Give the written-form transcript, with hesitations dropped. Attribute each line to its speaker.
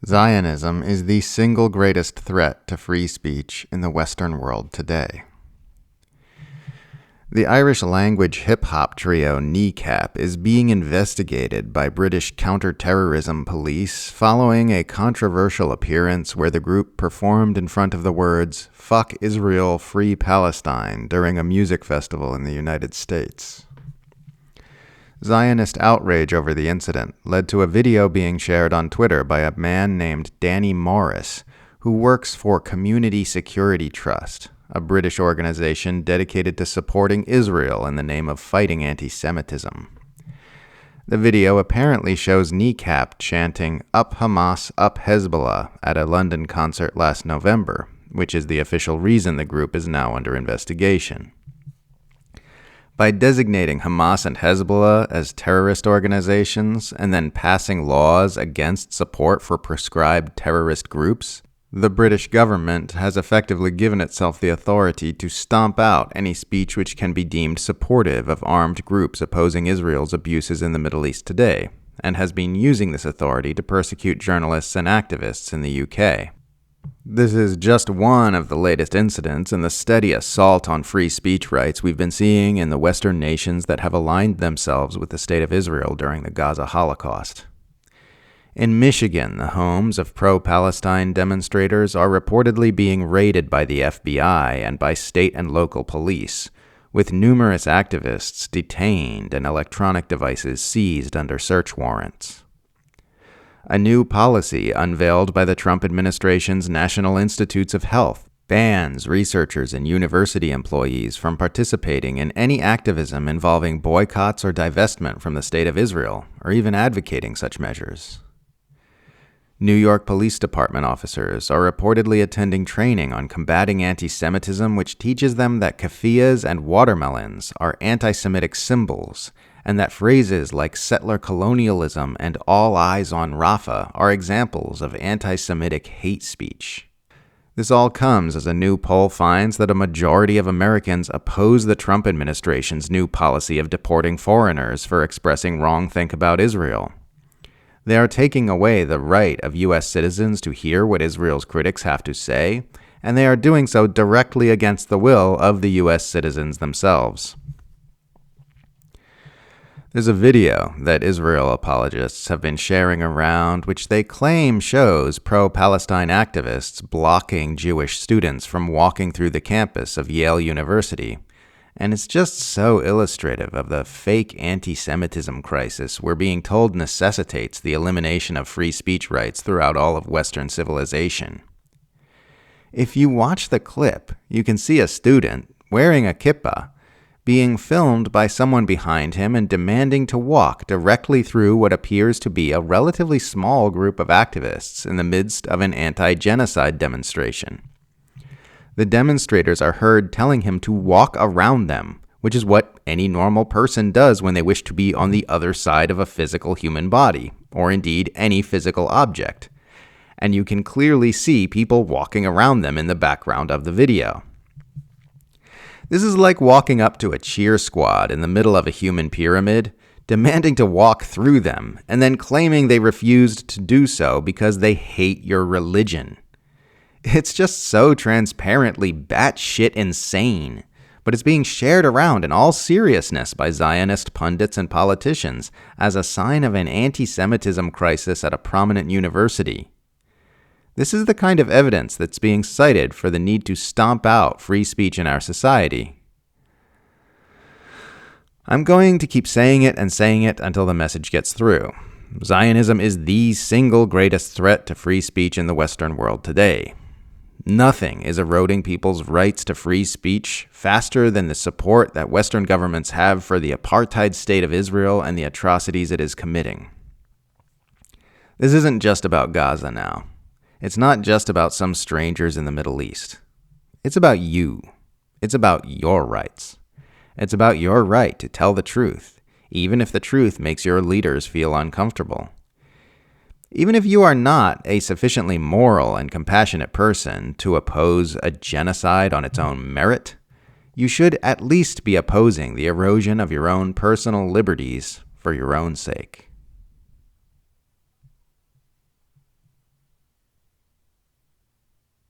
Speaker 1: Zionism is the single greatest threat to free speech in the Western world today. The Irish-language hip-hop trio Kneecap is being investigated by British counterterrorism police following a controversial appearance where the group performed in front of the words, "Fuck Israel, Free Palestine" during a music festival in the United States. Zionist outrage over the incident led to a video being shared on Twitter by a man named Danny Morris, who works for Community Security Trust, a British organization dedicated to supporting Israel in the name of fighting anti-Semitism. The video apparently shows Kneecap chanting "Up Hamas, Up Hezbollah" at a London concert last November, which is the official reason the group is now under investigation. By designating Hamas and Hezbollah as terrorist organizations and then passing laws against support for prescribed terrorist groups, the British government has effectively given itself the authority to stomp out any speech which can be deemed supportive of armed groups opposing Israel's abuses in the Middle East today, and has been using this authority to persecute journalists and activists in the UK. This is just one of the latest incidents in the steady assault on free speech rights we've been seeing in the Western nations that have aligned themselves with the State of Israel during the Gaza Holocaust. In Michigan, the homes of pro-Palestine demonstrators are reportedly being raided by the FBI and by state and local police, with numerous activists detained and electronic devices seized under search warrants. A new policy unveiled by the Trump administration's National Institutes of Health bans researchers and university employees from participating in any activism involving boycotts or divestment from the State of Israel, or even advocating such measures. New York Police Department officers are reportedly attending training on combating anti-Semitism, which teaches them that keffiyehs and watermelons are anti-Semitic symbols, and that phrases like settler colonialism and all eyes on Rafah are examples of anti-Semitic hate speech. This all comes as a new poll finds that a majority of Americans oppose the Trump administration's new policy of deporting foreigners for expressing wrongthink about Israel. They are taking away the right of U.S. citizens to hear what Israel's critics have to say, and they are doing so directly against the will of the U.S. citizens themselves. There's a video that Israel apologists have been sharing around which they claim shows pro-Palestine activists blocking Jewish students from walking through the campus of Yale University, and it's just so illustrative of the fake anti-Semitism crisis we're being told necessitates the elimination of free speech rights throughout all of Western civilization. If you watch the clip, you can see a student wearing a kippah being filmed by someone behind him and demanding to walk directly through what appears to be a relatively small group of activists in the midst of an anti-genocide demonstration. The demonstrators are heard telling him to walk around them, which is what any normal person does when they wish to be on the other side of a physical human body, or indeed any physical object. And you can clearly see people walking around them in the background of the video. This is like walking up to a cheer squad in the middle of a human pyramid, demanding to walk through them, and then claiming they refused to do so because they hate your religion. It's just so transparently batshit insane, but it's being shared around in all seriousness by Zionist pundits and politicians as a sign of an anti-Semitism crisis at a prominent university. This is the kind of evidence that's being cited for the need to stomp out free speech in our society. I'm going to keep saying it until the message gets through. Zionism is the single greatest threat to free speech in the Western world today. Nothing is eroding people's rights to free speech faster than the support that Western governments have for the apartheid state of Israel and the atrocities it is committing. This isn't just about Gaza now. It's not just about some strangers in the Middle East. It's about you. It's about your rights. It's about your right to tell the truth, even if the truth makes your leaders feel uncomfortable. Even if you are not a sufficiently moral and compassionate person to oppose a genocide on its own merit, you should at least be opposing the erosion of your own personal liberties for your own sake.